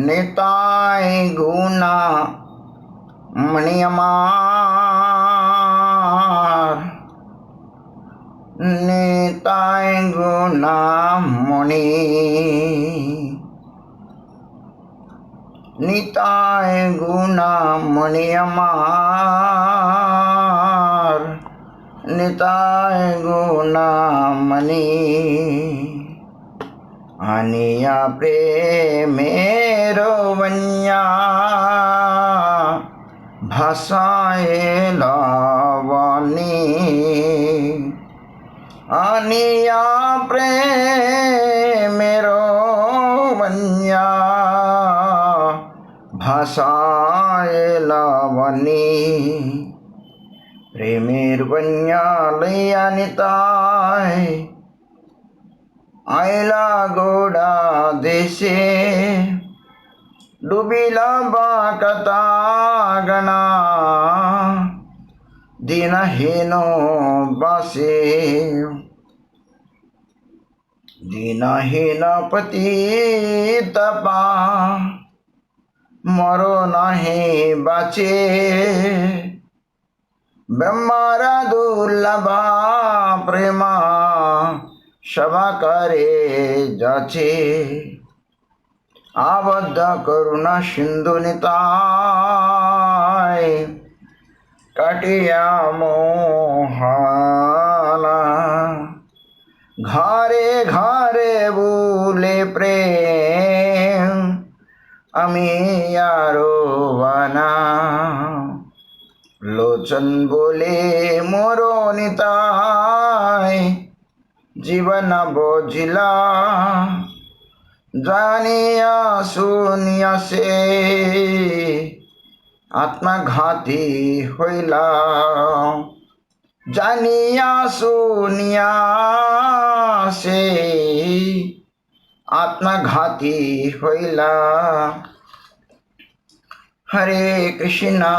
निताय गुना मणियमार निताय गुना मणि निताय गुना मणियमार निताय गुना मणि अनिया प्रेमेरो वन्या भाषाए लावनी अनिया प्रेमेरो वन्या भाषाए लावनी प्रेमेर वन्या लैया निताय आयला गोडा देशे डुबिला बाकता गणा दीनहीनो बासे दीनहीन पतित पा मरो नहीं बाचे ब्रह्मारा दुर्लभा प्रेमा सभा करे जाचे आबद्ध करुणा सिंधु निताय कटिया मोहाला घरे घरे बोले प्रेम अमी यारो वना लोचन बोले मोरो निताय जीवन बोझिला जानिया शून्य से आत्मघाती होइला जानिया शून्य से आत्मघाती होइला हरे कृष्णा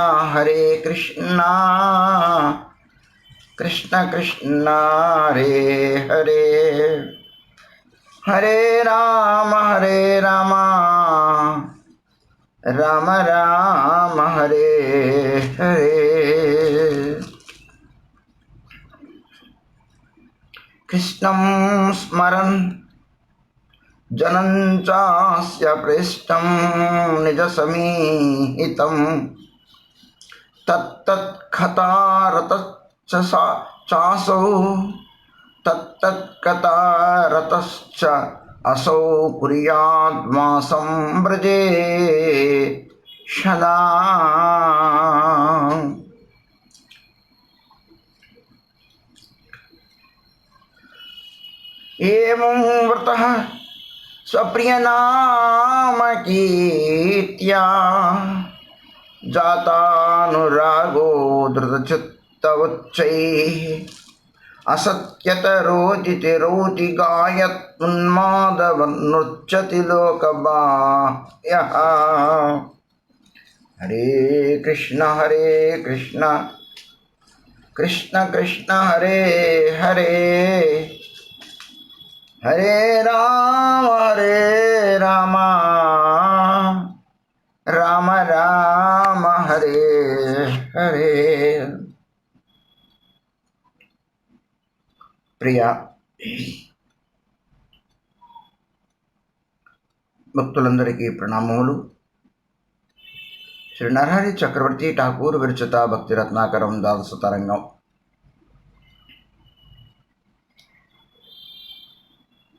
कृष्ण कृष्ण हरे हरे हरे राम राम राम हरे हरे कृष्णं स्मरन् जनं चास्य पृष्ठं निजसमीहितं तत्तत्कथारतश्चासौ तत्तत्कथारतश्च असौ कुर्याद्वासं व्रजे सदा एवं व्रतः स्वप्रियनाम कीर्त्या जातानुरागो धृतचित्तवच्चैः असत्यतरोदितिरोति गायत् उन्मादवन्नृच्छति लोकबाह्यः हरे कृष्ण कृष्ण कृष्ण हरे हरे हरे राम राम राम हरे हरे ప్రియ భక్తులందరికీ ప్రణామములు. శ్రీ నరహరి చక్రవర్తి ఠాకూర్ విరచిత భక్తి రత్నాకరం ద్వాదశ తరంగం.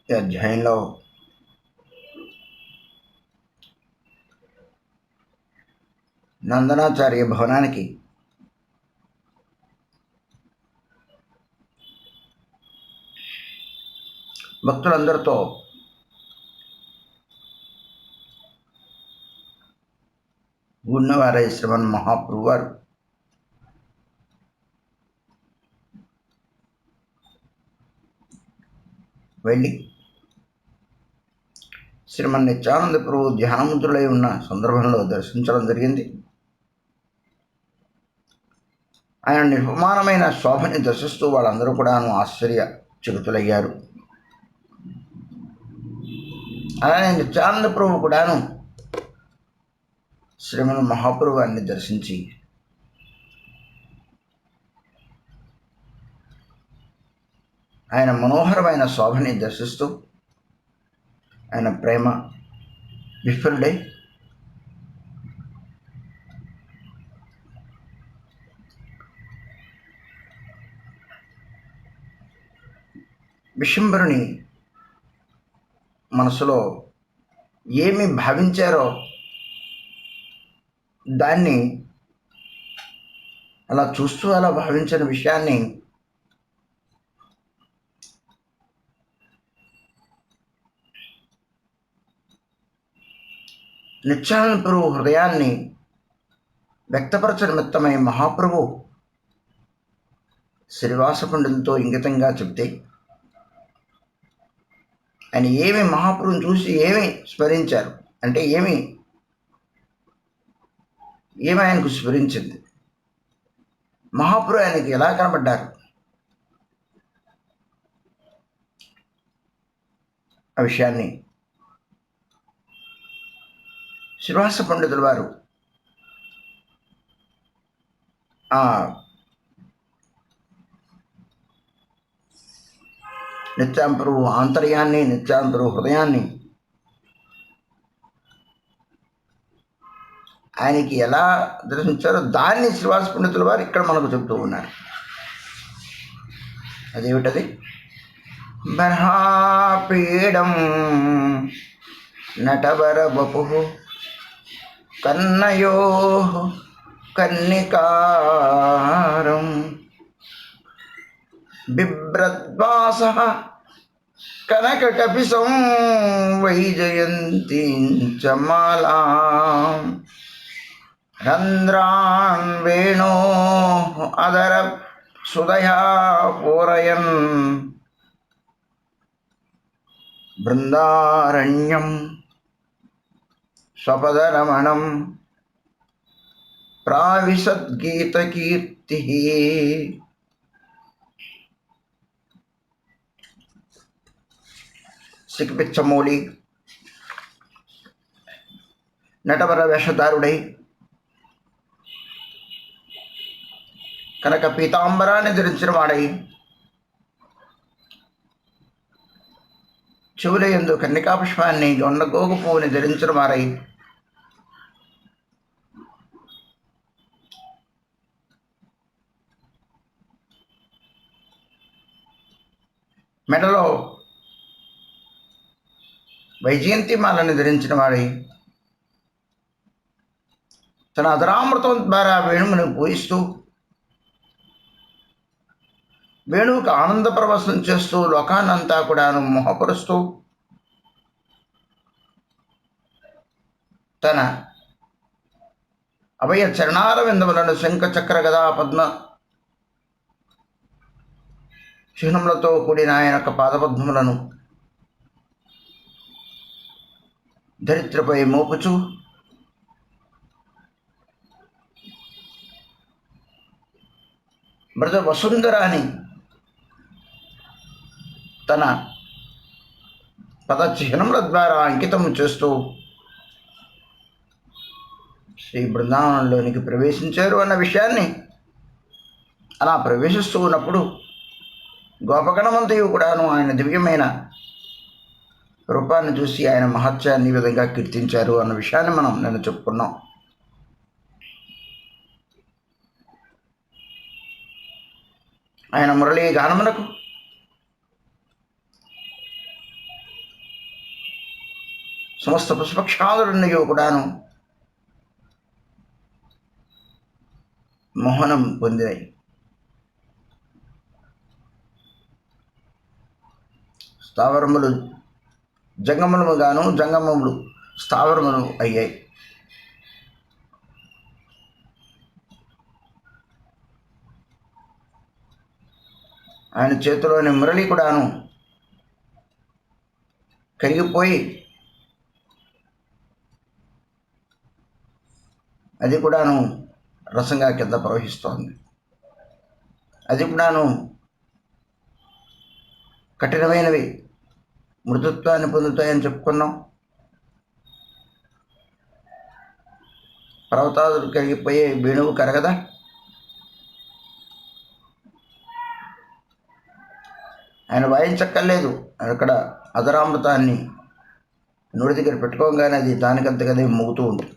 ఈ అధ్యాయంలో నందనాచార్య భవనానికి భక్తులందరితో గున్నవారయ్య శ్రవణ్ మహాప్రభు వారు వెళ్ళి శ్రీమన్ నిత్యానంద ప్రభు ధ్యానముద్రులై ఉన్న సందర్భంలో దర్శించడం జరిగింది. ఆయన నిర్మాణమైన శోభని దర్శిస్తూ వాళ్ళందరూ కూడాను ఆశ్చర్యచకితులయ్యారు. అలానే నిత్యానంద ప్రభు కూడాను శ్రీమన్ మహాప్రభువాన్ని దర్శించి ఆయన మనోహరమైన శోభని దర్శిస్తూ ఆయన ప్రేమ విఫలుడై విశంబరుని మనసులో ఏమి భావించారో దాన్ని అలా చూస్తూ అలా భావించిన విషయాన్ని నిత్యానంద ప్రభు హృదయాన్ని వ్యక్తపరచ నిమిత్తమై మహాప్రభు శ్రీవాస పండితులతో ఇంగితంగా చెప్తే ఆయన ఏమి మహాప్రభుని చూసి ఏమి స్మరించారు అంటే ఏమి ఆయనకు స్మరించింది, మహాప్రభు ఆయనకి ఎలా కనబడ్డారు ఆ విషయాన్ని శ్రీవాస పండితుల వారు ఆ నిత్యాంబరు ఆంతర్యాన్ని, నిత్యాంబరు హృదయాన్ని ఆయనకి ఎలా దర్శించారో దాన్ని శ్రీవాస పండితుల వారు ఇక్కడ మనకు చెబుతూ ఉన్నారు. అదేమిటది? బర్హాపీడం నటవర బపు కన్నయో కన్నికారం బిభ్రద్వాస కనకకపిసం వైజయంతీం చ మాలాం రంధ్రాన్ వేణో అదర సుదయా పూరయన్ బృందారణ్యం స్వపదరమణం ప్రావిశద్గీతకీర్తి. సిక్పిచ్చమూలి నటవర వేషధారుడై కనుక పీతాంబరాన్ని ధరించిన వాడై చెవులయందు కన్నికాపుష్పాన్ని గొండగోగు పువ్వుని ధరించిన వారై మెడలో వైజయంతి మాలని ధరించిన వాడై తన అధరామృతం ద్వారా వేణువును పూయిస్తూ వేణువుకు ఆనంద ప్రవసనం చేస్తూ లోకాన్నంతా కూడాను మోహపరుస్తూ తన అభయ చరణాల విందములను శంఖ చక్ర గదా పద్మ చిహ్నములతో కూడిన ఆయన యొక్క పాదపద్మములను ధరిత్రపై మోపుచు బ్రజ వసుంధరాని తన పదచిహ్నముల ద్వారా అంకితం చేస్తూ శ్రీ బృందావనంలోనికి ప్రవేశించారు అన్న విషయాన్ని, అలా ప్రవేశిస్తూ ఉన్నప్పుడు గోపగణమంతయు కూడాను ఆయన దివ్యమైన రూపాన్ని చూసి ఆయన మహత్యాన్ని ఈ విధంగా కీర్తించారు అన్న విషయాన్ని మనం నేను చెప్పుకున్నాం. ఆయన మురళీ గానమునకు సమస్త పుష్పక్షాదులన్నయూ కూడాను మోహనం పొందినాయి. స్థావరములు జంగమములు గాను, జంగమములు స్థావరములు అయ్యాయి. ఆయన చేతిలోని మురళి కూడాను కరిగిపోయి అది కూడాను రసంగా కింద ప్రవహిస్తోంది. అది కూడాను కఠినమైనవి మృదుత్వాన్ని పొందుతాయని చెప్పుకున్నాం. పర్వతాదులు కరిగిపోయే వేణువు కరగదా? ఆయన వాయించక్కర్లేదు. అక్కడ అధరామృతాన్ని నోటి దగ్గర పెట్టుకోగానే అది దానికంతగానే మోగుతూ ఉంటుంది.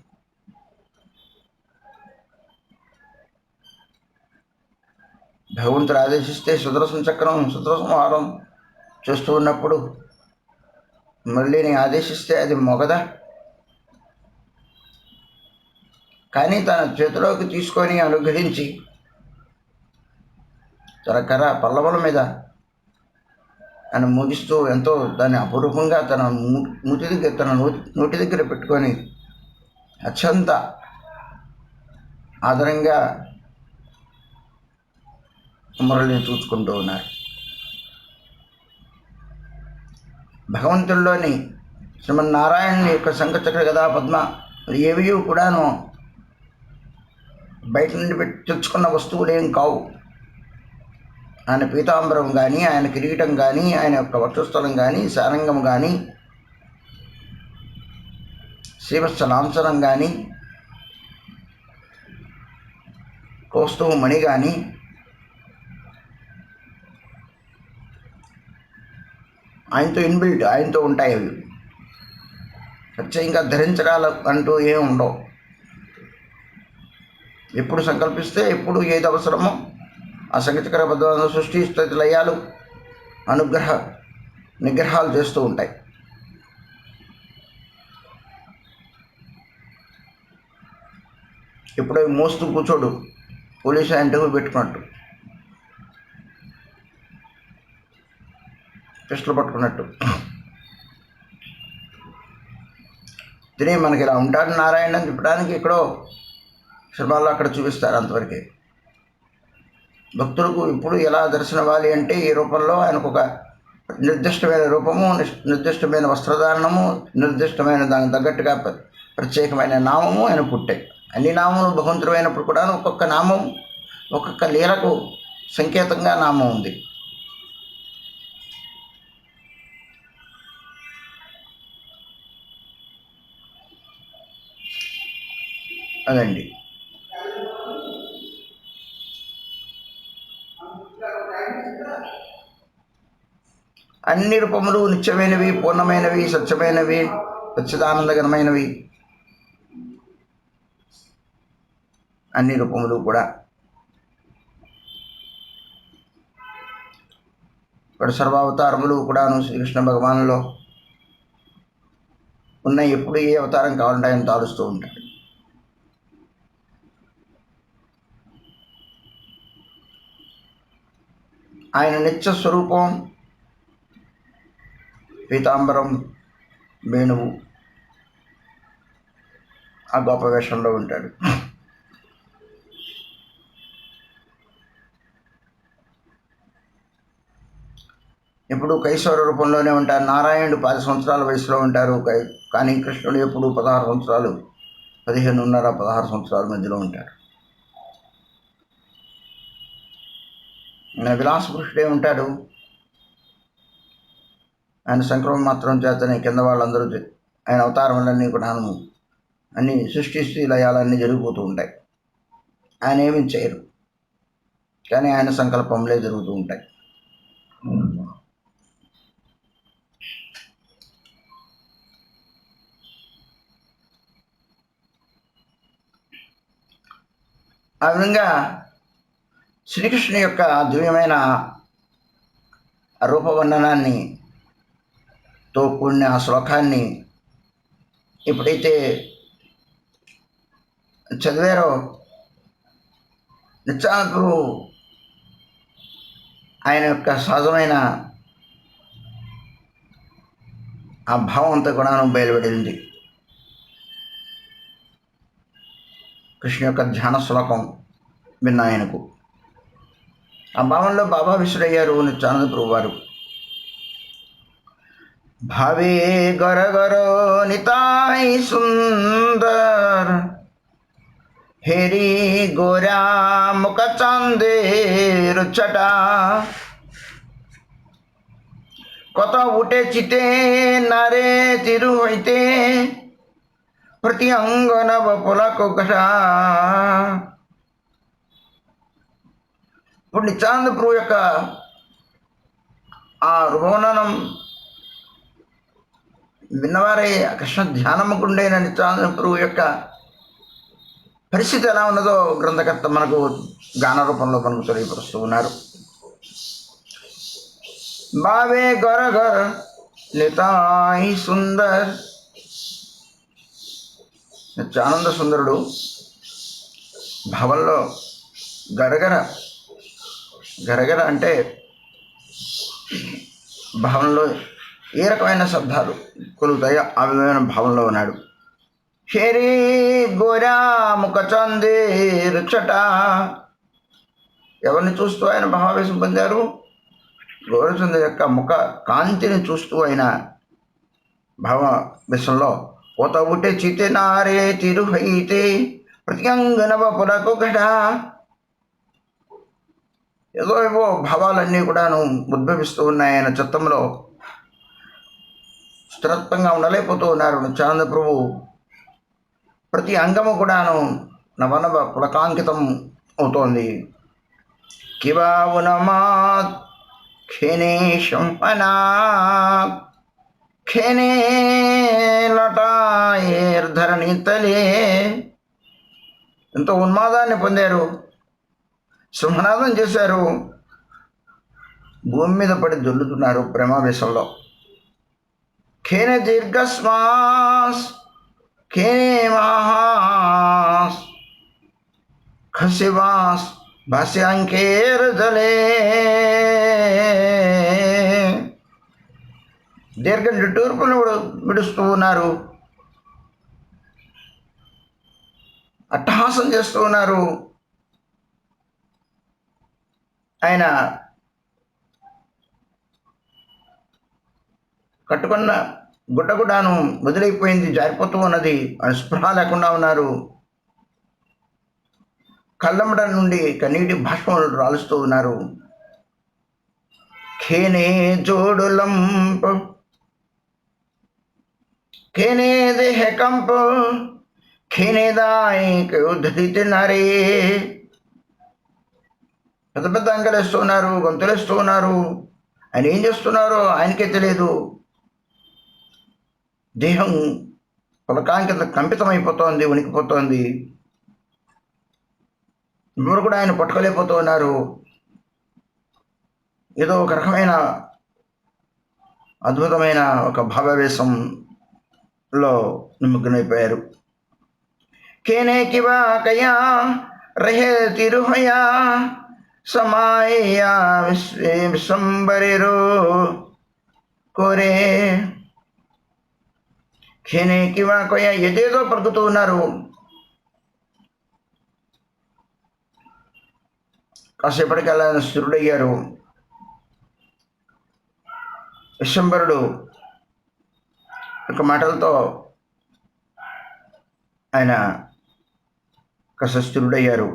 భగవంతుడు ఆదేశిస్తే సుదర్శన చక్రం సుదర్శనహారం చూస్తూ ఉన్నప్పుడు మళ్ళీ నేను ఆదేశిస్తే అది మొగదా? కానీ తన చేతిలోకి తీసుకొని అనుగ్రహించి తన కర్ర పల్లవుల మీద ఆయన ముగిస్తూ ఎంతో దాన్ని అపురూపంగా తన నోటి దగ్గర పెట్టుకొని అత్యంత ఆదరంగా మురళిని చూసుకుంటూ ఉన్నారు. భగవంతుల్లోని శ్రీమన్నారాయణుని యొక్క శంఖచక్ర గదా పద్మ ఏవి కూడాను బయట నుండి తెచ్చుకున్న వస్తువులు ఏం కావు. ఆయన పీతాంబరం కానీ, ఆయన కిరీటం కానీ, ఆయన యొక్క వక్షస్థలం కానీ, సారంగం కానీ, శ్రీవత్స లాంఛనం కానీ, కౌస్తుభ మణి కానీ, ఆయనతో ఇన్బిల్ట్ ఆయనతో ఉంటాయి. అవి ప్రత్యేకంగా ధరించడాలు అంటూ ఏమి ఉండవు. ఎప్పుడు సంకల్పిస్తే ఎప్పుడు ఏది అవసరమో ఆ శంఖచక్ర పద్మ సృష్టి స్థితి లయాలు నిగ్రహాలు చేస్తూ ఉంటాయి. ఎప్పుడో మోస్తూ కూర్చోడు, పోలీసు ఆయనకు పెట్టుకున్నట్టు, పిస్టల్ పట్టుకున్నట్టు. తిని మనకి ఇలా ఉంటాడు నారాయణ అని చెప్పడానికి ఎక్కడో సినిమాల్లో అక్కడ చూపిస్తారు. అంతవరకే భక్తులకు ఇప్పుడు ఎలా దర్శనవ్వాలి అంటే ఈ రూపంలో ఆయనకు ఒక నిర్దిష్టమైన రూపము, నిర్దిష్టమైన వస్త్రధారణము, నిర్దిష్టమైన దానికి తగ్గట్టుగా ప్రత్యేకమైన నామము ఆయన పుట్టాయి. అన్ని నామములు భగవంతుడు అయినప్పుడు కూడా ఒక్కొక్క నామం ఒక్కొక్క లీలకు సంకేతంగా నామం ఉంది. అదండి. అన్ని రూపములు నిత్యమైనవి, పూర్ణమైనవి, సత్యమైనవి, సచ్చిదానందగరమైనవి. అన్ని రూపములు కూడా ఇప్పుడు సర్వావతారములు కూడాను శ్రీకృష్ణ భగవానులో ఉన్న ఎప్పుడు ఏ అవతారం కావాలంటే ఆయన తాలుస్తూ ఉంటాడు. ఆయన నిత్య స్వరూపం పీతాంబరం, వేణువు, ఆ గొప్ప వేషంలో ఉంటాడు. ఎప్పుడు కైశోర రూపంలోనే ఉంటారు. నారాయణుడు 10 సంవత్సరాల వయసులో ఉంటారు, కానీ కృష్ణుడు ఎప్పుడు 16 సంవత్సరాలు, 15.5-16 సంవత్సరాల మధ్యలో ఉంటాడు. ఆయన విలాస పురుషుడే ఉంటాడు. ఆయన సంక్రమం మాత్రం చేతనే కింద వాళ్ళందరూ ఆయన అవతారములన్నీ కూడా అన్ని సృష్టి లయాలన్నీ జరిగిపోతూ ఉంటాయి. ఆయన ఏమీ చేయరు, కానీ ఆయన సంకల్పంలే జరుగుతూ ఉంటాయి. ఆ విధంగా శ్రీకృష్ణుని యొక్క దివ్యమైన రూపవర్ణనాన్ని తో కూడిన ఆ శ్లోకాన్ని ఎప్పుడైతే చదివారో నిత్యానంద ఆయన యొక్క సహజమైన ఆ భావం అంతా కూడా బయలుపడింది. కృష్ణ యొక్క ధ్యాన శ్లోకం విన్న ఆయనకు ఆ భావంలో బాబా విశ్వరయ్యారు నిత్యానంద ప్రభు వారు. भावे गर गरो निताई सुंदर हेरी गोरा मुख चांदेर छटा कत उठे चिते नारे तिरु हईते ప్రతి అంగనవ పులకొకట. ఇప్పుడు నిత్యానంద ప్రభు యొక్క ఆ వర్ణనం విన్నవారే కృష్ణ ధ్యానముకుండైన నిత్యానంద ప్రభు యొక్క పరిస్థితి ఎలా ఉన్నదో గ్రంథకర్త మనకు గాన రూపంలో మనకు తెలియపరుస్తూ ఉన్నారు. బావే గర గర నితాయి సుందర్. నిత్యానంద సుందరుడు భావంలో గరగర గరగర అంటే భావంలో ఏ రకమైన శబ్దాలు కొలుగుతాయో ఆ విధమైన భావంలో ఉన్నాడు. షేరీ గోరా ముఖ చందేరుచట. ఎవరిని చూస్తూ ఆయన భావావేశం పొందారు? గోరచంద్ర యొక్క ముఖ కాంతిని చూస్తూ ఆయన భావావేశంలో పోత ఉట్టే చితే నారే తిరుహైతే ప్రత్యంగనవ పులకొకట. ఏవో భావాలన్నీ కూడాను ఉద్భవిస్తూ ఉన్నాయి ఆయన చిత్తంలో. స్థిరత్వంగా ఉండలేకపోతూ ఉన్నారు నిత్యానంద ప్రభు. ప్రతి అంగము కూడాను నవనవ పులకాంకితం అవుతోంది. కివావునమాత్ ఖేనేశం అనా ఖేనే లటాయేర్ధరణి తలే. ఎంతో ఉన్మాదాన్ని పొందారు, సింహనాదం చేశారు, భూమి మీద పడి దొల్లుతున్నారు ప్రేమావేశంలో. ఖేనే దీర్ఘశ్వాస్ ఖేనే మహాస్ ఖసివాస్ భాష్యాంకేర్ జలే. దీర్ఘ నిట్టూర్పులు విడుస్తూ ఉన్నారు, అట్టహాసం చేస్తూ ఉన్నారు. ఆయన కట్టుకున్న గుడ్డ గుడ్డాను వదిలైపోయింది, జారిపోతూ ఉన్నది. ఆయన స్పృహ లేకుండా ఉన్నారు. కళ్ళమ్మడ నుండి కన్నీటి భాష్పములు రాలుస్తూ ఉన్నారు. ఖేనే జోడులంప ఖేనే దేహ కంప ఖేనే దాయికి ఉద్ధరితి నరే. పెద్ద పెద్ద అంకెలేస్తూ ఉన్నారు, గొంతులేస్తూ ఉన్నారు. ఆయన ఏం చేస్తున్నారో ఆయనకే తెలియదు. దేహం పులకాంకిత కంపితమైపోతోంది, ఉనికిపోతోంది. ఎవరు కూడా ఆయన పట్టుకోలేకపోతూ ఉన్నారు. ఏదో ఒక రకమైన అద్భుతమైన ఒక భావావేశంలో నిమగ్నమైపోయారు. కేనే కివా కయా రహే తిరుహయా సమాయా విశ్వంబరిరో కోరే. ఖేనే కివా కొయ ఏదేదో పలుకుతూ ఉన్నారు. కాసేపటికల్లా ఆయన స్థిరుడయ్యారు. విశ్వంబరుడు యొక్క మాటలతో ఆయన కాస్త స్థిరుడయ్యారు.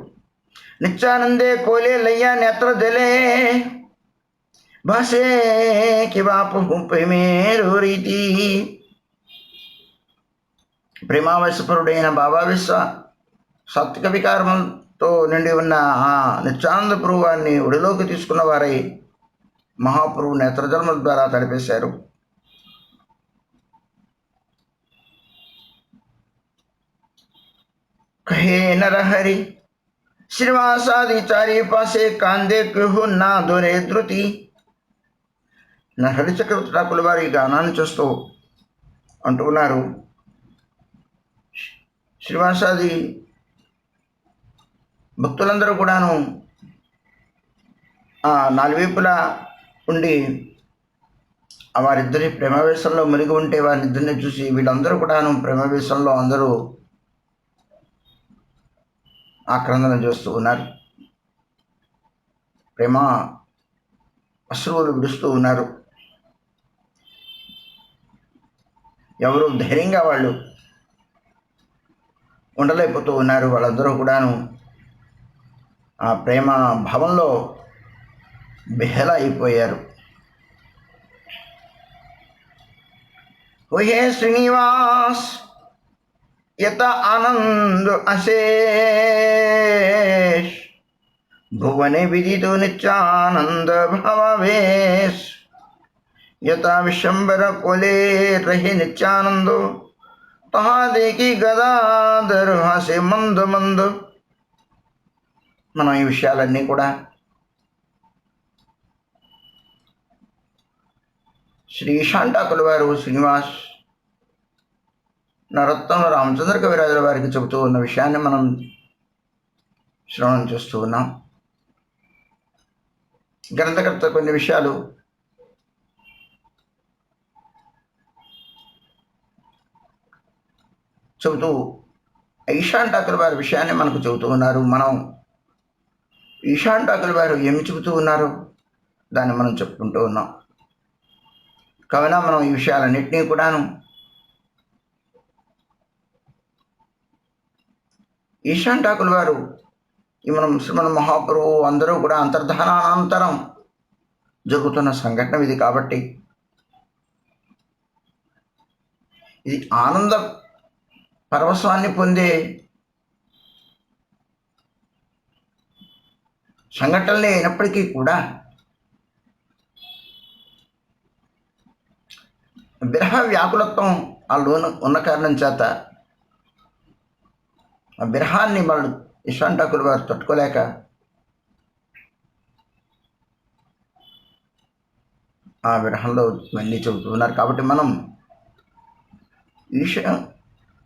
నిత్యానందే కోలే లయ్యా నేత్ర జలే భాషే కివాపు ప్రేమేరు రీతి. ప్రేమావేశపరుడైన భావావేశ సాత్విక వికారంతో నిండి ఉన్న ఆ నిత్యానంద ప్రభువాన్ని ఒడిలోకి తీసుకున్న వారై మహాప్రభు నేత్రజన్మల ద్వారా తడిపేశారు. కహే నరహరి శ్రీవాసాది చారి పాసే కాందే క్యుహు నా దొరే ధృతి. నరహరి చక్రవర్తి ఠాకుల వారి గానాన్ని చూస్తూ అంటూ ఉన్నారు. శ్రీవాసాది భక్తులందరూ కూడాను నాలుగువైపులా ఉండి వారిద్దరి ప్రేమావేశంలో మునిగి ఉంటే వారిద్దరిని చూసి వీళ్ళందరూ కూడాను ప్రేమావేశంలో అందరూ ఆక్రందన చేస్తూ ఉన్నారు. ప్రేమ అశ్రువులు విడుస్తూ ఉన్నారు. ఎవరు ధైర్యంగా వాళ్ళు ఉండలేకపోతూ ఉన్నారు. వాళ్ళందరూ కూడాను ఆ ప్రేమ భావంలో బెహల అయిపోయారు. ఓహే శ్రీనివాస్ यत आनंद अशेष भुवने विदितो नित्यानंद भावेश यथा विशंबर कोले रहे नित्यानंदो तहा देखी गदाधर भाषे मंद मंद. మనం ఈ విషయాలన్నీ కూడా శ్రీ ఈశాంటాకుల వారు శ్రీనివాస్ నరోత్తమ రామచంద్ర కవిరాజుల వారికి చెబుతూ ఉన్న విషయాన్ని మనం శ్రవణం చేస్తూ ఉన్నాం. గ్రంథకర్త కొన్ని విషయాలు చెబుతూ ఈశాంటాకుల వారి విషయాన్ని మనకు చెబుతూ ఉన్నారు. మనం ఈశాంటాకుల వారు ఏమి చెబుతూ ఉన్నారు దాన్ని మనం చెప్పుకుంటూ ఉన్నాం. కావున మనం ఈ విషయాలన్నింటినీ కూడాను ఈశాంటాకుల వారు మనం శ్రీమన్ మహాప్రభు అందరూ కూడా అంతర్ధానానంతరం జరుగుతున్న సంఘటన ఇది. కాబట్టి ఇది ఆనంద పరవశాన్ని పొందే సంఘటనలే అయినప్పటికీ కూడా విరహ వ్యాకులత్వం ఆ లోను ఉన్న కారణం చేత ఆ విరహాన్ని వాళ్ళు ఈశాంటాకుల వారు తట్టుకోలేక ఆ విరహంలో ఇవన్నీ చెబుతున్నారు. కాబట్టి మనం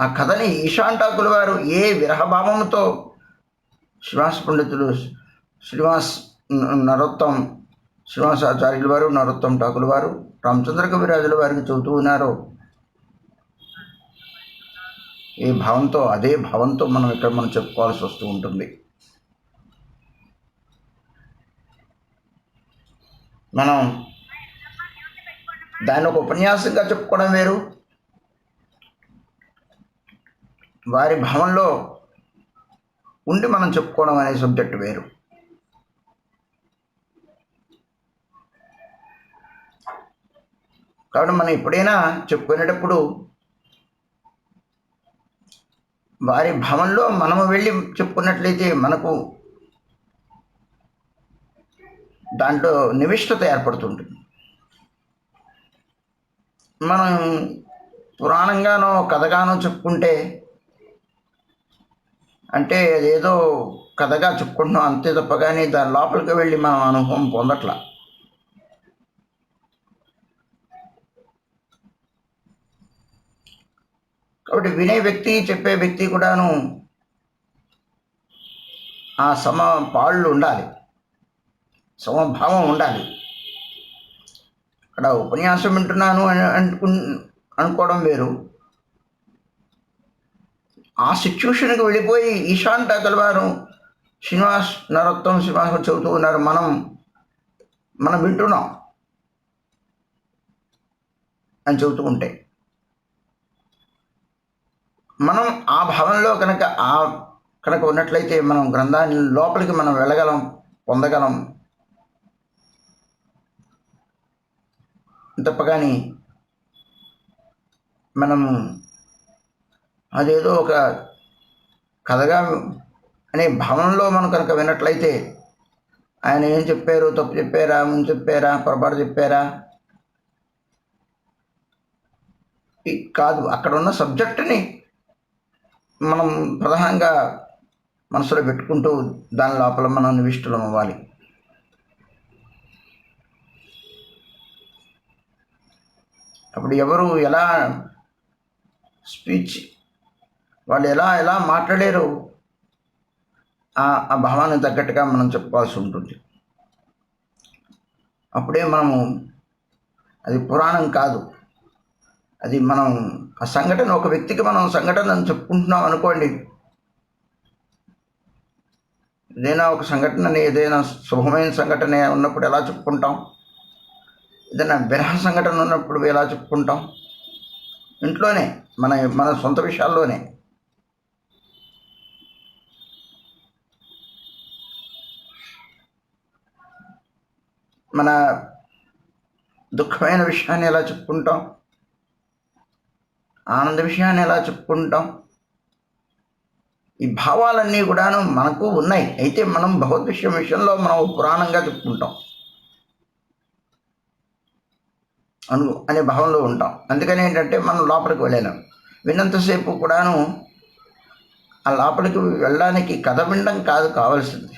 ఆ కథని ఈశాంటాకుల వారు ఏ విరహభావంతో శ్రీనివాస పండితులు శ్రీనివాస్ నరోత్తం శ్రీనివాసాచార్యుల వారు నరోత్తం ఠాకుల వారు రామచంద్ర కవిరాజుల వారికి చెబుతూ ఉన్నారో ఏ భావంతో అదే భావంతో మనం ఇక్కడ మనం చెప్పుకోవాల్సి వస్తూ ఉంటుంది. మనం దాన్ని ఒక ఉపన్యాసంగా చెప్పుకోవడం వేరు, వారి భావంలో ఉండి మనం చెప్పుకోవడం అనే సబ్జెక్ట్ వేరు. కాబట్టి మనం ఎప్పుడైనా చెప్పుకునేటప్పుడు వారి భావంలో మనము వెళ్ళి చెప్పుకున్నట్లయితే మనకు దాంట్లో నివిష్టత ఏర్పడుతుంటుంది. మనం పురాణంగానో కథగానో చెప్పుకుంటే అంటే అదేదో కథగా చెప్పుకుంటున్నాం అంతే తప్ప కానీ దాని లోపలికి వెళ్ళి మనం అనుభవం పొందట్లా. కాబట్టి వినే వ్యక్తి చెప్పే వ్యక్తి కూడాను ఆ పాళ్ళు ఉండాలి, సమభావం ఉండాలి. అక్కడ ఉపన్యాసం వింటున్నాను అని అనుకోవడం వేరు, ఆ సిచ్యువేషన్కి వెళ్ళిపోయి ఈశాంటాకుల వారు శ్రీనివాస్ నరోత్తం శ్రీనివాస్ చెబుతూ ఉన్నారు, మనం వింటున్నాం అని చెబుతూ ఉంటే మనం ఆ భావంలో కనుక ఉన్నట్లయితే మనం గ్రంథాన్ని లోపలికి మనం వెళ్ళగలం, పొందగలం. తప్పగాని మనం అదేదో ఒక కథగా అనే భావనలో మనం కనుక విన్నట్లయితే ఆయన ఏం చెప్పారు, తప్పు చెప్పారా, ముందు చెప్పారా, పొరపాటు చెప్పారా కాదు, అక్కడ ఉన్న సబ్జెక్టుని మనం ప్రధానంగా మనసులో పెట్టుకుంటూ దాని లోపల మనం నివిష్టులం అవ్వాలి. అప్పుడు ఎవరు ఎలా స్పీచ్ వాళ్ళు ఎలా మాట్లాడారు ఆ భావానికి తగ్గట్టుగా మనం చెప్పుకోవాల్సి ఉంటుంది. అప్పుడే మనము అది పురాణం కాదు, అది మనం ఆ సంఘటన ఒక వ్యక్తికి మనం సంఘటనను చెప్పుకుంటున్నాం అనుకోండి. ఏదైనా ఒక సంఘటనని ఏదైనా శుభమైన సంఘటన ఉన్నప్పుడు ఎలా చెప్పుకుంటాం, ఏదైనా విరహ సంఘటన ఉన్నప్పుడు ఎలా చెప్పుకుంటాం, ఇంట్లోనే మన సొంత విషయాల్లోనే. మన దుఃఖమైన విషయాన్ని ఎలా చెప్పుకుంటాం, ఆనంద విషయాన్ని ఎలా చెప్పుకుంటాం, ఈ భావాలన్నీ కూడాను మనకు ఉన్నాయి. అయితే మనం విషయంలో మనం పురాణంగా చెప్పుకుంటాం అనే భావంలో ఉంటాం. అందుకని ఏంటంటే మనం లోపలికి వెళ్ళలేం. విన్నంతసేపు కూడాను ఆ లోపలికి వెళ్ళడానికి కథ వినడం కాదు కావాల్సింది.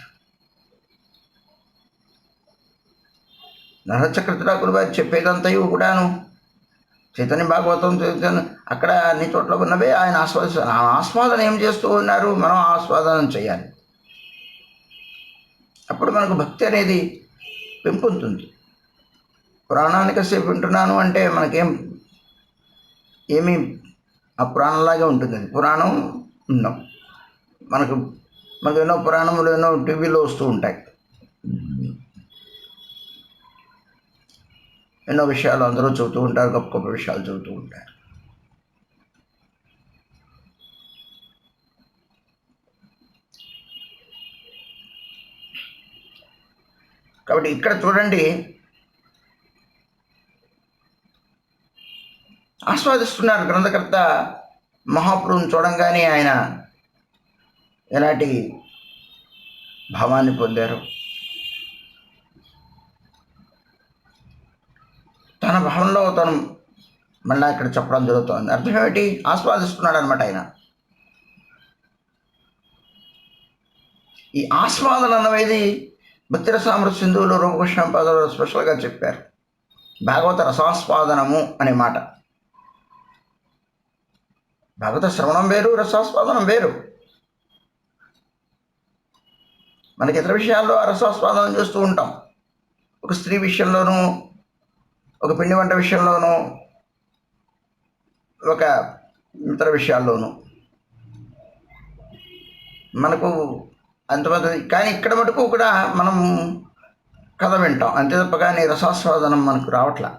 నరచక్రతుడాకులు వారు చెప్పేదంతయు కూడాను చైతన్య భాగవతం అక్కడ అన్ని చోట్ల ఉన్నవే ఆయన ఆస్వాదన ఏం చేస్తూ ఉన్నారు, మనం ఆస్వాదనం చేయాలి. అప్పుడు మనకు భక్తి అనేది పెంపొందుతుంది. పురాణానికి సేపు వింటున్నాను అంటే ఏమీ ఆ పురాణంలాగే ఉంటుంది. అది పురాణం ఉన్నాం మనకు ఎన్నో పురాణములు ఎన్నో టీవీలో వస్తూ ఉంటాయి. ఎన్నో విషయాలు అందరూ చెబుతూ ఉంటారు, గొప్ప గొప్ప విషయాలు చెబుతూ ఉంటారు. కాబట్టి ఇక్కడ చూడండి, ఆస్వాదిస్తున్నారు గ్రంథకర్త. మహాప్రభుని చూడంగానే ఆయన ఎలాంటి భావాన్ని పొందారు, తన భావంలో తను మళ్ళీ ఇక్కడ చెప్పడం జరుగుతుంది. అర్థం ఏమిటి? ఆస్వాదిస్తున్నాడు అనమాట ఆయన. ఈ ఆస్వాదన అనేది భక్తిరసామృత సింధువులో రూపకృష్ణ పదవులు స్పెషల్గా చెప్పారు. భాగవత రసాస్వాదనము అనే మాట. భాగవత శ్రవణం వేరు, రసాస్వాదనం వేరు. మనకి ఇతర విషయాల్లో ఆ రసాస్వాదనం చేస్తూ ఉంటాం. ఒక స్త్రీ విషయంలోనూ, ఒక పిండి వంట విషయంలోనూ, ఒక ఇతర విషయాల్లోనూ మనకు అంతమంది. కానీ ఇక్కడ మటుకు కూడా మనం కథ వింటాం అంతే తప్ప కానీ రసాస్వాదనం మనకు రావట్లా.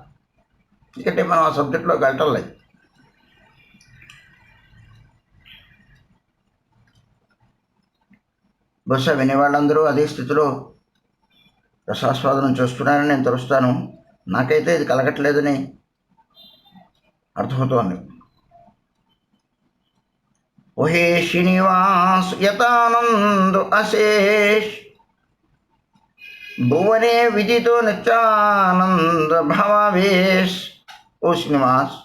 ఎందుకంటే మనం ఆ సబ్జెక్ట్లో వెళ్ళటంలేదు. బహుశా వినేవాళ్ళందరూ అదే స్థితిలో రసాస్వాదనం చేస్తున్నారని నేను తెలుస్తాను. నాకైతే ఇది కలగట్లేదని అర్థమవుతోంది. ఓహే శ్రీనివాస్ యతానంద అశేష్ భువనే విదితో నిత్యానంద భావేష్. ఓ శ్రీనివాస్,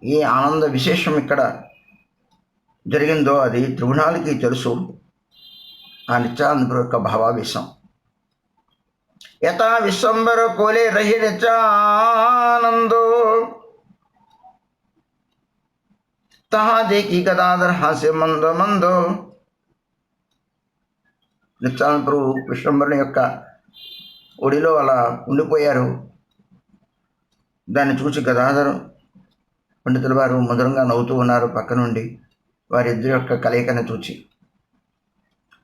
ఏ ఆనంద విశేషం ఇక్కడ జరిగిందో అది త్రిగుణాలకి తెలుసు. ఆ నిత్యానంద యొక్క భావావేశం. యథా విశ్వంబర కోలే రహి నిత్యానందో తహా దేకి గదాధర్ హాస్య మందో మందో. నిత్యానంద ప్రభు విశ్వంబరుని యొక్క ఒడిలో అలా ఉండిపోయారు. దాన్ని చూసి గదాధర్ పండితుల వారు మధురంగా నవ్వుతూ ఉన్నారు పక్క నుండి, వారిద్దరి యొక్క కలయికను చూచి.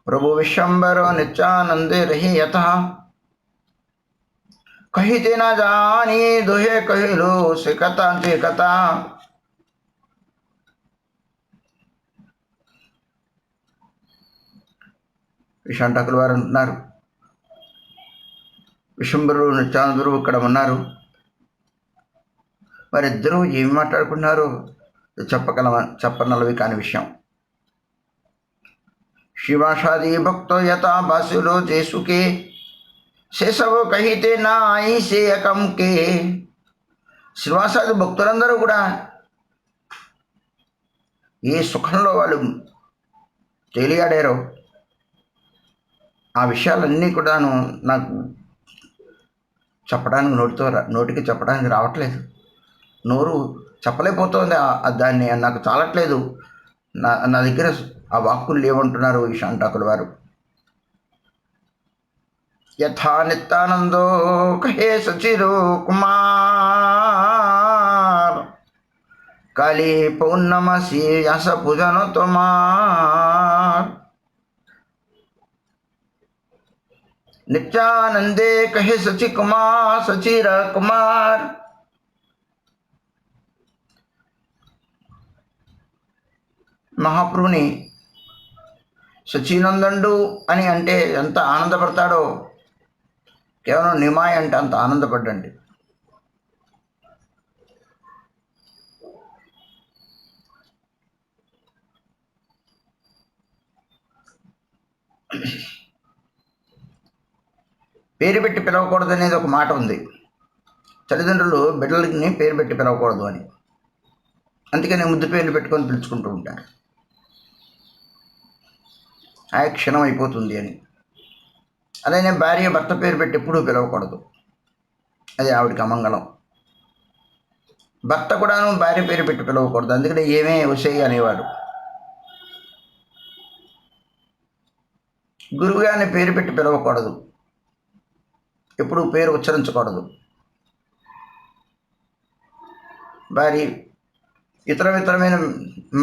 ప్రభు విశ్వంబరో నిత్యానందే రహి యథ కహితే నా జాని దోహే కహిలో సే కథ అంటే కథ. విశాంటాకుల వారు అంటున్నారు, విశ్వంబరుడు నిత్యానందరు ఇక్కడ ఉన్నారు, వారిద్దరూ ఏమి మాట్లాడుకున్నారో చెప్పనలవి కాని విషయం. శివాషాది భక్తో యథా బాసులో జేసుకే శేషవు కహితే నా ఐసే అకంకే. శ్రీవాసాది భక్తులందరూ కూడా ఏ సుఖంలో వాళ్ళు తేలియాడారో ఆ విషయాలన్నీ కూడాను నాకు చెప్పడానికి నోటికి చెప్పడానికి రావట్లేదు. నోరు చెప్పలేకపోతుంది దాన్ని, నాకు చాలట్లేదు. నా దగ్గర ఆ వాక్కులు లేవంటున్నారు ఈ శాంతాకుల వారు. యథా నిత్యానందో కహే సచిరో కుమార్ కాళీ పౌర్ణమసి యశ పూజన తోమార్. నిత్యానందే కహే సచిర కుమార్. మహాప్రభుని సచినందండు అని అంటే ఎంత ఆనందపడతాడో, కేవలం నిమాయ్ అంటే అంత ఆనందపడ్డండి. పేరు పెట్టి పిలవకూడదు అనేది ఒక మాట ఉంది. తల్లిదండ్రులు బిడ్డలకి పేరు పెట్టి పిలవకూడదు అని, అందుకని ముద్దు పేర్లు పెట్టుకొని పిలుచుకుంటూ ఉంటారు. ఆ క్షణం అయిపోతుంది అని. అలానే భార్య భర్త పేరు పెట్టి ఎప్పుడూ పిలవకూడదు, అది ఆవిడకి అమంగళం. భర్త కూడాను భార్య పేరు పెట్టి పిలవకూడదు, అందుకని ఏమే వసేయి అనేవాడు. గురువుగారిని పేరు పెట్టి పిలవకూడదు, ఎప్పుడు పేరు ఉచ్చరించకూడదు. భార్య ఇతరమైన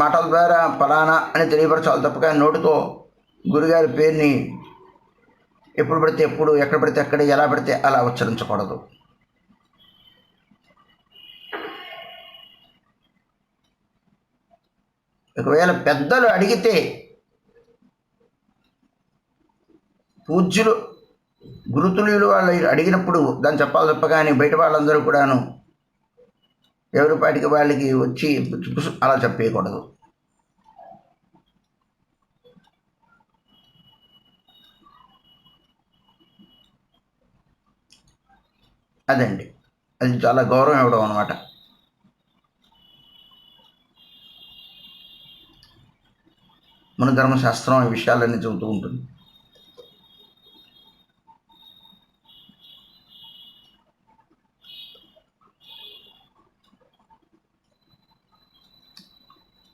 మాటల ద్వారా ఫలానా అని తెలియపరచాలి తప్పగా నోటితో గురుగారి పేరుని ఎప్పుడు పడితే ఎప్పుడు, ఎక్కడ పడితే అక్కడ, ఎలా పడితే అలా ఉచ్చరించకూడదు. ఒకవేళ పెద్దలు అడిగితే, పూజ్యులు గురుతుల్యులు వాళ్ళు అడిగినప్పుడు దాన్ని చెప్పాలి తప్ప కానీ బయట వాళ్ళందరూ కూడాను ఎవరి పాటికి వాళ్ళకి వచ్చి అలా చెప్పేయకూడదు. అదండి, అది చాలా గౌరవం ఇవ్వడం అనమాట. మన ధర్మశాస్త్రం ఈ విషయాలన్నీ చెబుతూ ఉంటుంది.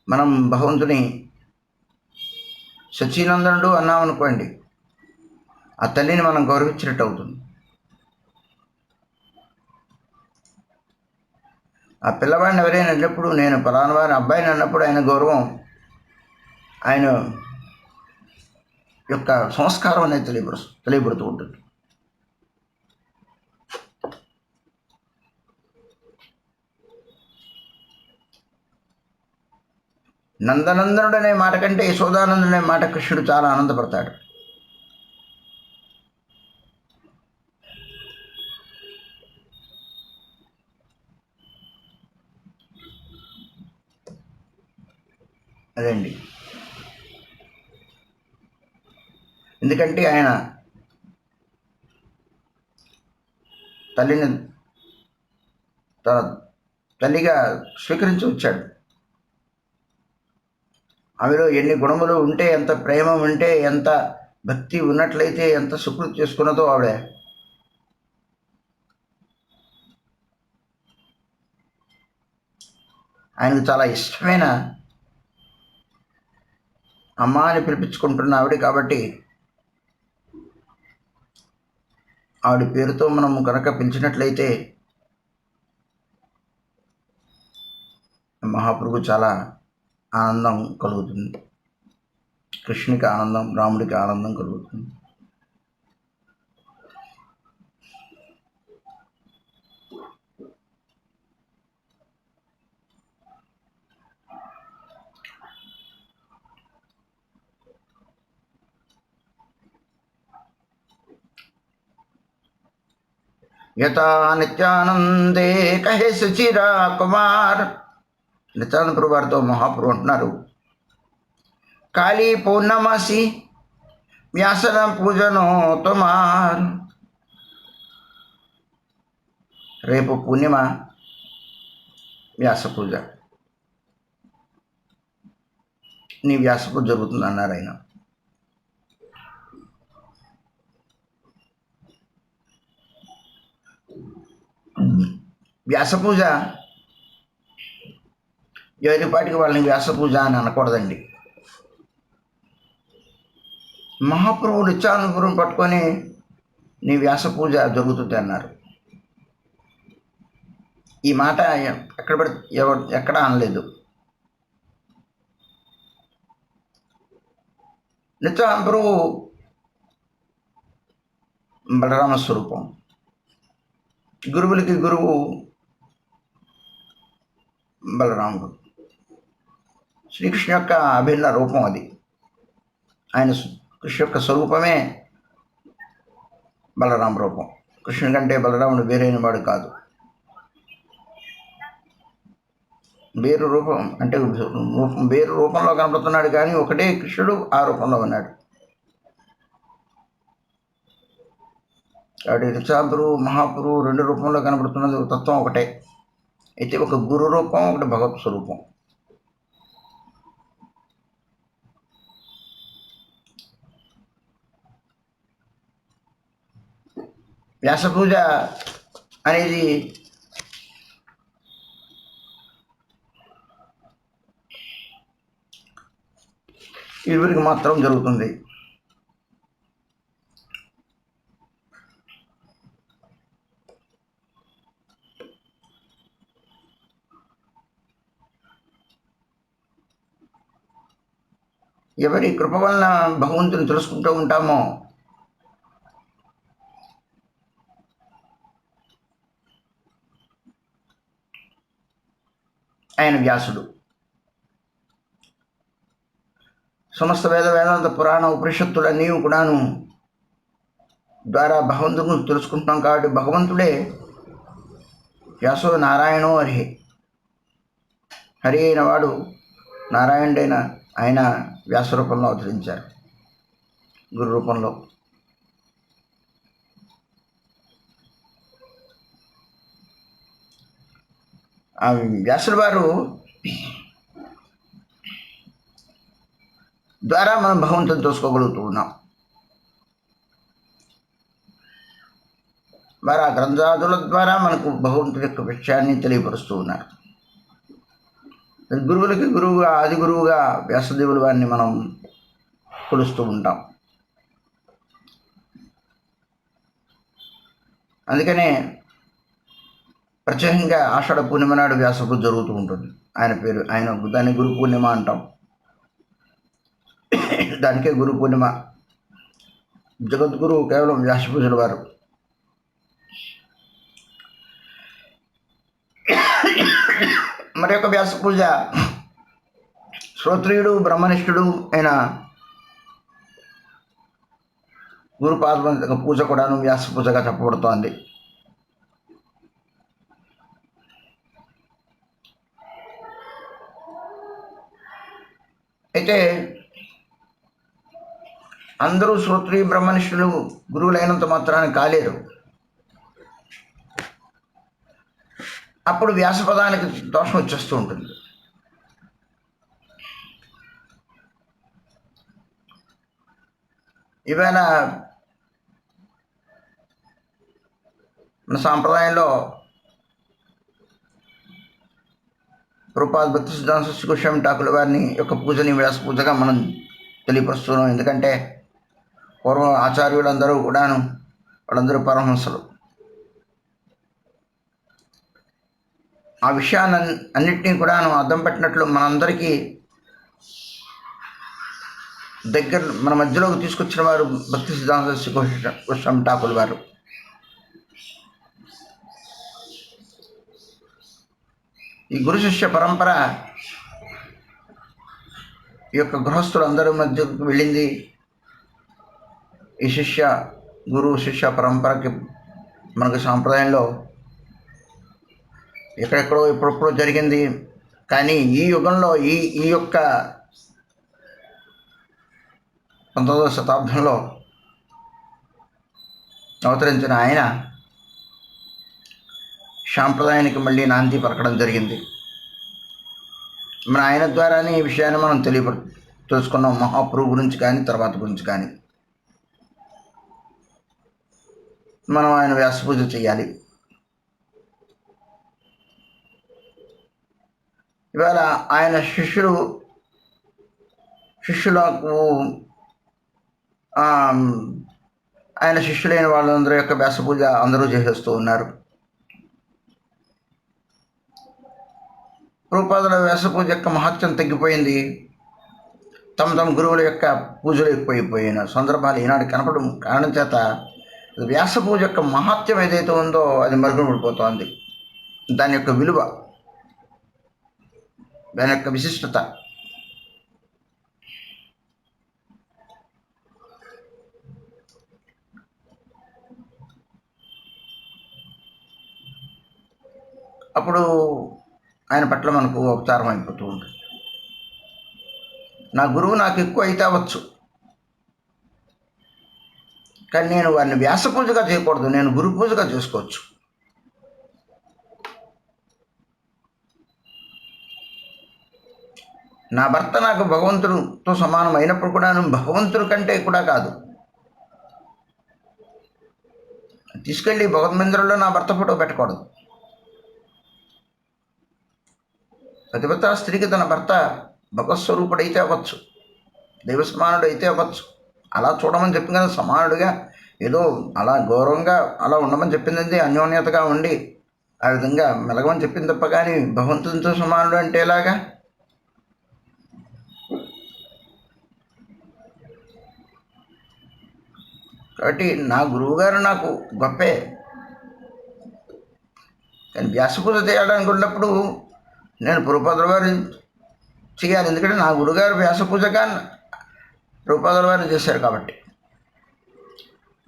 మనం భగవంతుని సచ్చినందనుడు అన్నామనుకోండి, ఆ తల్లిని మనం గౌరవించినట్టు అవుతుంది. ఆ పిల్లవాడిని ఎవరైనా అన్నప్పుడు, నేను పలానా వారి అబ్బాయిని అన్నప్పుడు ఆయన గౌరవం, ఆయన యొక్క సంస్కారం అనేది తెలియబడుతూ ఉంటుంది. నందనందనుడు అనే మాట కంటే యశోదానందుడు అనే మాట కృష్ణుడు చాలా ఆనందపడతాడు. అదండి, ఎందుకంటే ఆయన తల్లిని తన తల్లిగా స్వీకరించి వచ్చాడు. ఆమెలో ఎన్ని గుణములు ఉంటే, ఎంత ప్రేమ ఉంటే, ఎంత భక్తి ఉన్నట్లయితే, ఎంత సుకృతి చేసుకున్నదో ఆవిడ. ఆయనకు చాలా ఇష్టమైన అమ్మ అని పిలిపించుకుంటున్న ఆవిడ కాబట్టి, ఆవిడ పేరుతో మనం కనుక పిలిచినట్లయితే మహాప్రభు చాలా ఆనందం కలుగుతుంది. కృష్ణునికి ఆనందం, రాముడికి ఆనందం కలుగుతుంది. యథా నిత్యానందే కహే సుచిరా కుమార్. నిత్యానంద ప్రభు వారితో మహాప్రభు అంటున్నారు, కాళీ పూర్ణమాసి వ్యాసన పూజనో తుమార్. రేపు పూర్ణిమ వ్యాస పూజ, నీ వ్యాస పూజ జరుగుతుంది అన్నారు ఆయన. వ్యాస పూజ ఎవరిపాటికి వాళ్ళని వ్యాస పూజ అని అనకూడదండి. మహాప్రభు నిత్యానంద ప్రభువుని పట్టుకొని నీ వ్యాస పూజ జరుగుతుంది అన్నారు. ఈ మాట ఎక్కడా అనలేదు. నిత్యానంద ప్రభు బలరామ స్వరూపం, గురువులకి గురువు బలరాముడు. శ్రీకృష్ణ యొక్క అభిన్న రూపం అది. ఆయన కృష్ణ యొక్క స్వరూపమే బలరామ రూపం. కృష్ణుడి కంటే బలరాముడు వేరైన వాడు కాదు. వేరు రూపం అంటే వేరు రూపంలో కనబడుతున్నాడు, కానీ ఒకటే కృష్ణుడు ఆ రూపంలో ఉన్నాడు. కాబట్టి ఋచాపురు మహాపురు రెండు రూపంలో కనబడుతున్నది తత్వం ఒకటే. అయితే ఒక గురు రూపం, ఒకటి భగవత్ స్వరూపం. వ్యాస పూజ అనేది ఇరువురికి మాత్రం జరుగుతుంది. ఎవరి కృప వలన భగవంతుని తెలుసుకుంటూ ఉంటామో ఆయన వ్యాసుడు. సమస్త వేదాంత పురాణ ఉపనిషత్తులన్నీ కూడాను ద్వారా భగవంతుని తెలుసుకుంటున్నాం. కాబట్టి భగవంతుడే వ్యాసో నారాయణో హరి, హరి అయిన వాడు నారాయణుడైన ఆయన వ్యాస రూపంలో అవతరించారు, గురు రూపంలో. ఆ వ్యాసుల వారు ద్వారా మనం భగవంతుని తెలుసుకోగలుగుతూ ఉన్నాం. వారు ఆ గ్రంథాదుల ద్వారా మనకు భగవంతుడి యొక్క విషయాన్ని తెలియపరుస్తూ ఉన్నారు. గురువులకి గురువుగా, ఆది గురువుగా వ్యాసదేవుల వారిని మనం కొలుస్తూ ఉంటాం. అందుకనే ప్రత్యేకంగా ఆషాఢ పూర్ణిమ నాడు వ్యాస పూజ జరుగుతూ ఉంటుంది. ఆయన పేరు, ఆయన దాన్ని గురు పూర్ణిమ అంటాం. దానికే గురు పూర్ణిమ. జగద్గురువు కేవలం వ్యాస పూజల వారు. మరి యొక్క వ్యాస పూజ శ్రోత్రియుడు బ్రహ్మనిష్ఠుడు అయిన గురుపాద పూజ కూడాను వ్యాస పూజగా చెప్పబడుతోంది. అయితే అందరూ శ్రోత్రియ బ్రహ్మనిష్ఠులు గురువులైనంత మాత్రాన్ని కాలేరు. అప్పుడు వ్యాసపదానికి దోషం వచ్చేస్తూ ఉంటుంది. ఇవాళ మన సాంప్రదాయంలో ప్రభుపాద భక్తి సిద్ధాంత సరస్వతి గోస్వామి ఠాకూర్ వారిని యొక్క పూజని వ్యాస పూజగా మనం తెలియపరుస్తున్నాం. ఎందుకంటే పూర్వం ఆచార్యులందరూ కూడాను వాళ్ళందరూ పరమహంసలు. ఆ విషయాన్ని అన్నింటినీ కూడాను అద్దం పెట్టినట్లు మనందరికీ దగ్గర మన మధ్యలోకి తీసుకొచ్చిన వారు భక్తి సిద్ధాంత సరస్వతి గోస్వామి ఠాకూర్ వారు. ఈ గురు శిష్య పరంపర ఈ యొక్క గృహస్థులందరి మధ్యకు వెళ్ళింది. ఈ గురు శిష్య పరంపరకి మనకు సాంప్రదాయంలో ఎక్కడెక్కడో ఇప్పుడెప్పుడో జరిగింది. కానీ ఈ యుగంలో ఈ యొక్క 19వ శతాబ్దంలో అవతరించిన ఆయన సాంప్రదాయానికి మళ్ళీ నాంది పలకడం జరిగింది. మన ఆయన ద్వారానే ఈ విషయాన్ని మనం తెలుసుకున్నాం. మహాప్రభు గురించి కానీ తర్వాత గురించి కానీ మనం ఆయన వ్యాస పూజ చేయాలి. ఇవాళ ఆయన శిష్యులకు ఆయన శిష్యులైన వాళ్ళందరి యొక్క వ్యాస పూజ అందరూ చేసేస్తూ ఉన్నారు. ప్రభుపాదుల వ్యాస పూజ యొక్క మహత్యం తగ్గిపోయింది. తమ గురువుల యొక్క పూజలు ఎక్కువైపోయిన సందర్భాలు ఈనాడు కనపడం కారణం చేత వ్యాస పూజ యొక్క మహత్యం ఏదైతే ఉందో అది మరుగుపడిపోతోంది. దాని యొక్క విలువ, దాని యొక్క విశిష్టత. అప్పుడు ఆయన పట్ల మనకు అవతారం అయిపోతూ ఉంటుంది. నా గురువు నాకు ఎక్కువ అయితే అవ్వచ్చు, కానీ నేను వారిని వ్యాస పూజగా చేయకూడదు, నేను గురు పూజగా చేసుకోవచ్చు. నా భర్త నాకు భగవంతుడితో సమానం అయినప్పుడు కూడా భగవంతుడి కంటే కూడా కాదు. తీసుకెళ్ళి భగవద్మందిరంలో నా భర్త ఫోటో పెట్టకూడదు. పతివ్రత స్త్రీకి తన భర్త భగవత్స్వరూపుడైతే అవ్వచ్చు, దైవసమానుడు అయితే అవ్వచ్చు. అలా చూడమని చెప్పింది కదా, సమానుడిగా ఏదో అలా గౌరవంగా అలా ఉండమని చెప్పింది, అన్యోన్యతగా ఉండి ఆ విధంగా మెలగమని చెప్పింది తప్ప, కానీ భగవంతునితో సమానుడు అంటే ఎలాగా? కాబట్టి నా గురువుగారు నాకు గొప్పే, కానీ వ్యాసపూజ చేయడానికి ఉన్నప్పుడు నేను ప్రభుపాదుల వారిని చేయాలి. ఎందుకంటే నా గురుగారు వ్యాసపూజగా ప్రభుపాదుల వారిని చేశారు కాబట్టి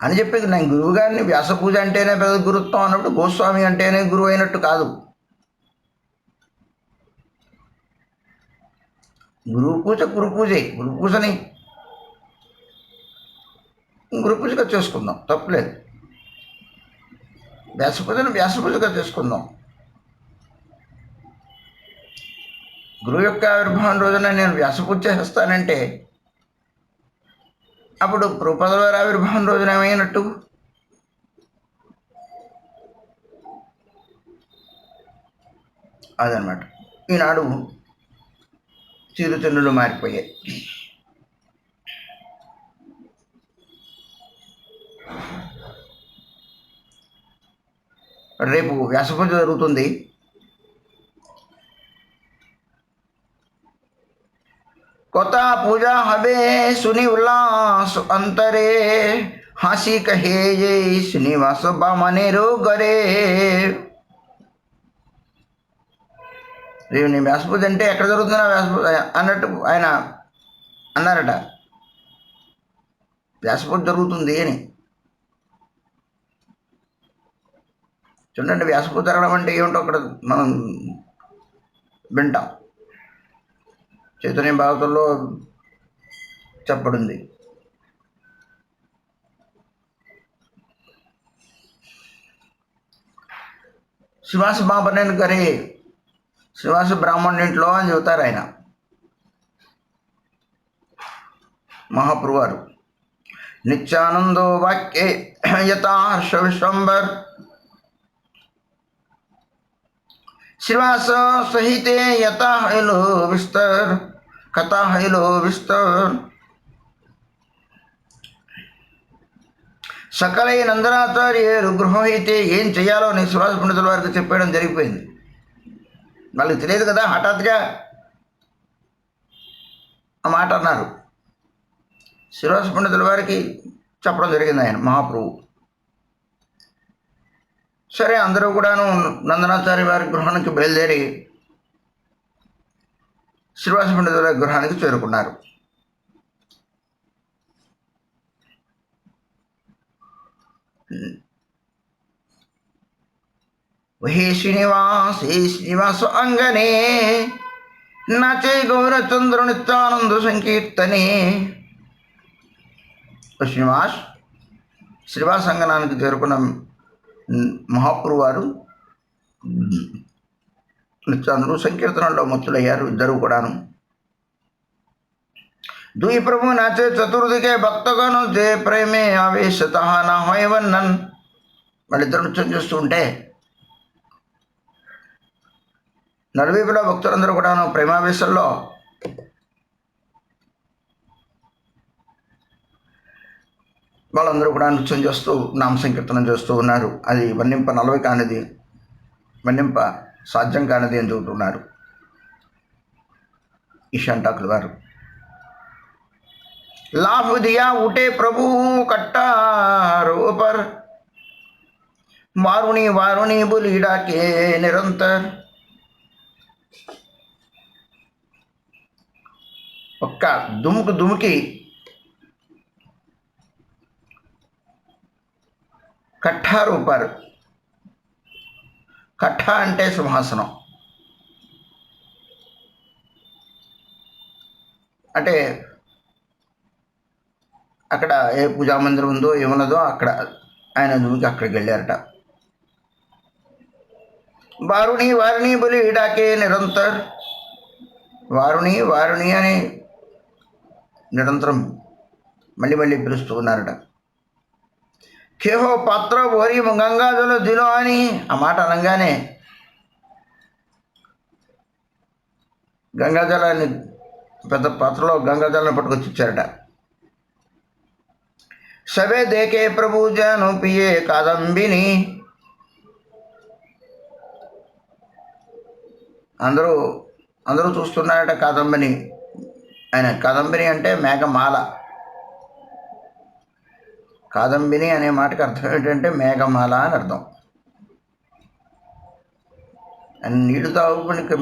అని చెప్పి నేను గురువుగారిని వ్యాసపూజ అంటేనే పెద్ద గురుత్వం అన్నప్పుడు గోస్వామి అంటేనే గురువు అయినట్టు కాదు. గురువు పూజ గురు పూజే, గురు పూజని గురు పూజగా చేసుకుందాం, తప్పులేదు. వ్యాసపూజను వ్యాసపూజగా చేసుకుందాం. గురువు యొక్క ఆవిర్భావం రోజున నేను వ్యాసపూజ చేస్తానంటే అప్పుడు ప్రభుపాదుల వారి ఆవిర్భావం రోజున ఏమైనట్టు? అదనమాట. ఈనాడు చిరుతిన్నులు మారిపోయాయి. రేపు వ్యాసపూజ జరుగుతుంది. కొత్త పూజ హబే సుని ఉల్లాస్ అంతరే హాసి కహే జై శ్రీనివాస బామనేరు గరే. రేపు నీ వ్యాసపూజ అంటే ఎక్కడ జరుగుతున్నా వ్యాసపూజ అన్నట్టు ఆయన అన్నారట. వ్యాసపూజ జరుగుతుంది అని చూడండి. వ్యాసపూజ జరగడం అంటే ఏమిటో అక్కడ మనం వింటాం. చైతన్య భాగవతంలో చెప్పబడింది. శ్రీనివాస బాబనేని గారి శ్రీనివాస బ్రాహ్మణుడింట్లో అని చెబుతారు ఆయన మహాప్రభు వారు. నిత్యానందో వాక్యే యథా హర్ష విశ్వంబర్ శ్రీనివాస సహితే యథా హైలో విస్తర్ కథా హైలో విస్తర్. సకలై నందనాచార్యులు గృహం అయితే ఏం చేయాలో నీ శ్రీనివాస పండితుల వారికి చెప్పడం జరిగిపోయింది. వాళ్ళకి తెలియదు కదా, హఠాత్తుగా ఆ మాట అన్నారు. శ్రీనివాస పండితుల వారికి చెప్పడం జరిగింది ఆయన మహాప్రభు. సరే, అందరూ కూడాను నందనాచార్య వారి గృహానికి బయలుదేరి శ్రీనివాస పండితుల వారి గృహానికి చేరుకున్నారు. వహే శ్రీనివాస అంగనే నాచే గౌరచంద్ర నిత్యానంద సంకీర్తనే. శ్రీనివాస అంగనానికి చేరుకున్న మహాప్రభు వారు నిత్యానంద సంకీర్తనలో మత్తులయ్యారు ఇద్దరు కూడాను. दुई प्रभु नाचे चतुर्दिके భక్తగను జే ప్రేమే ఆవేశత నా హోయవన్నన్. వాళ్ళిద్దరు నృత్యం చేస్తూ ఉంటే నలువైపులో భక్తులందరూ కూడాను ప్రేమావేశంలో వాళ్ళందరూ కూడా నృత్యం చేస్తూ నామ సంకీర్తనం చేస్తూ ఉన్నారు. అది వర్ణింప నలవి కానిది, వర్ణింప సాధ్యం కానిది అని చెబుతున్నారు ఈశాంటాకుల వారు. लाभ दिया उठे प्रभु कट्टारो पर वारुणी वारुणी बोली डाके निरंतर. ఒక్క దుముకు దుముకి కట్టారు పర్. కట్ట అంటే సింహాసనం, అంటే అక్కడ ఏ పూజా మందిరం ఉందో ఏమున్నదో అక్కడ ఆయన దూకి అక్కడికి వెళ్ళారట. వారుణి వారుణి బలి డాకే నిరంతర్, వారుణి వారుణి అని నిరంతరం మళ్ళీ మళ్ళీ పిలుస్తూ ఉన్నారట. కేహో పాత్ర ఓరి గంగాజల దిలో అని ఆ మాట అనగానే గంగాజలాన్ని పెద్ద పాత్రలో గంగాజలాన్ని పట్టుకొచ్చి ఇచ్చారట. సవే దేకే ప్రభు జను పియే కాదంబిని, అందరూ అందరూ చూస్తున్నారట కాదంబిని. ఆయన కాదంబిని అంటే మేఘమాల. కాదంబిని అనే మాటకి అర్థం ఏంటంటే మేఘమాల అని అర్థం. నీళ్లు తాగునికి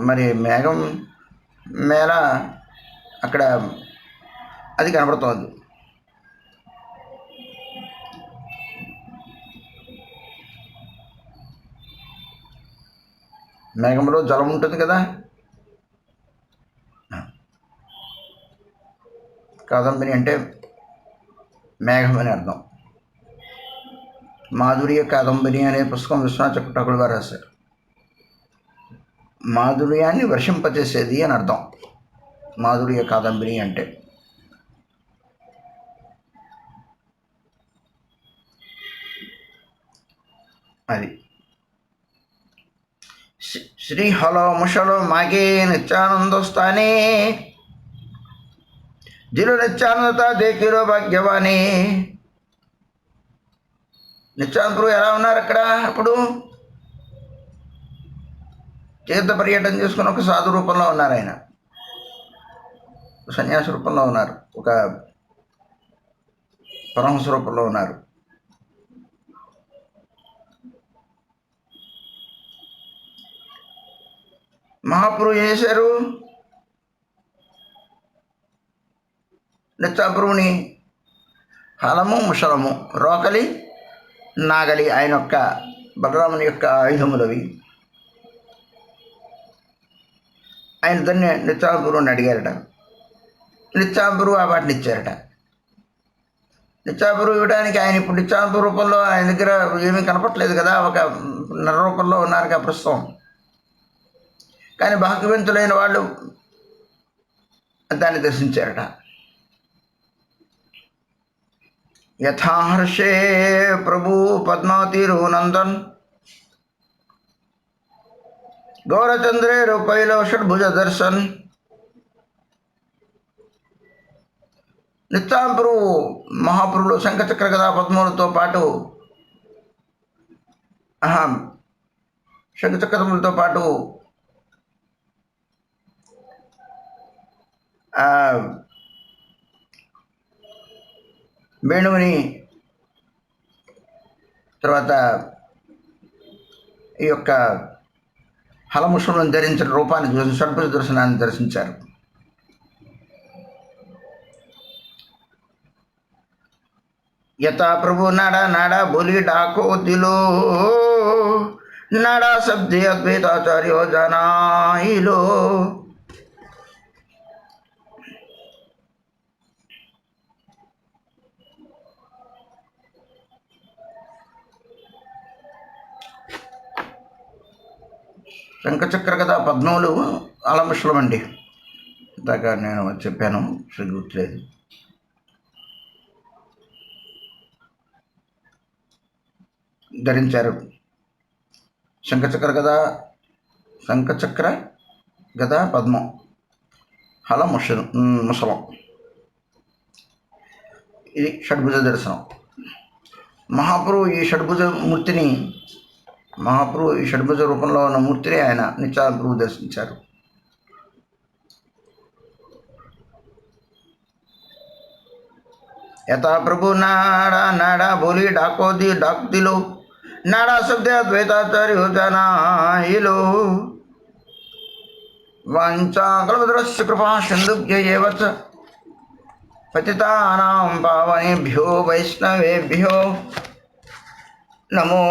మరి మేఘం మేళ అక్కడ అది కనబడుతోంది. మేఘంలో జలం ఉంటుంది కదా. కాదంబరి అంటే మేఘం అని అర్థం. మాధుర్య కాదంబరి అనే పుస్తకం విశ్వనాథ చక్రవర్తి గారు రాశారు. మాధుర్యాన్ని వర్షింపచేసేది అని అర్థం మాధుర్య కాదంబరి అంటే. అది శ్రీ హలో ముషలో మాగే నిత్యానందోస్తానే, జిలు నిత్యానందత దేకిలో భాగ్యవాణి. నిత్యానందరు ఎలా ఉన్నారు అక్కడ? అప్పుడు తీర్థ పర్యటన చేసుకుని ఒక సాధు రూపంలో ఉన్నారు. ఆయన సన్యాస రూపంలో ఉన్నారు, ఒక పరమహంస రూపంలో ఉన్నారు. మహాప్రభు ఏం చేశారు? నిత్యాప్రభుని హలము ముషలము, రోకలి నాగలి ఆయన యొక్క బలరాముని యొక్క ఆయుధములవి. ఆయన దాన్ని నిత్యాప్రభుని అడిగారట. నిత్యాప్రభు ఆ వాటిని ఇచ్చారట. నిత్యాప్రభు ఇవ్వడానికి ఆయన ఇప్పుడు నిత్యాప్రభు రూపంలో ఆయన దగ్గర ఏమీ కనపట్లేదు కదా, ఒక నర రూపంలో ఉన్నారు కదా ప్రస్తుతం. కానీ భాగ్యవంతులైన వాళ్ళు దాన్ని దర్శించారట. యథాహర్షే ప్రభు పద్మావతిరు నందన్, గౌరచంద్రే రూపైలో షడ్భుజ దర్శన్. నిత్యాప్రభు మహాప్రభులు శంఖచక్ర గదా పద్మములతో పాటు శంఖచక్రములతో పాటు వేణువుని, తర్వాత ఈ యొక్క హలముషులను ధరించిన రూపాన్ని చూసి షడ్భుజ దర్శనాన్ని దర్శించారు. యథా ప్రభు నాడా నాడా బోలి డాకో దిలో, నాడా శబ్దే అద్వైతాచార్యో జనాయిలో. శంఖచక్ర కదా పద్మములు అలముషలం అండి. ఇందాక నేను చెప్పాను, గుర్తులేదు. ధరించారు. శంఖచక్ర గదా పద్మం, హల ముసలం. ఇది షడ్భుజ దర్శనం. మహాప్రభు ఈ షడ్భుజ రూపంలో ఉన్న మూర్తిని ఆయన నిత్యాప్రభు దర్శించారు. యథా ప్రభు నాడా నాడా బోలి డాకోది డాక్దిలో, నాడా శబ్దే అద్వైతాచార్యో జనాయిలో. వాంఛాకల్పతరుశ్చ కృపా సింధుభ్య ఏవ చ పతితానాం పావనేభ్యో వైష్ణవేభ్యో నమో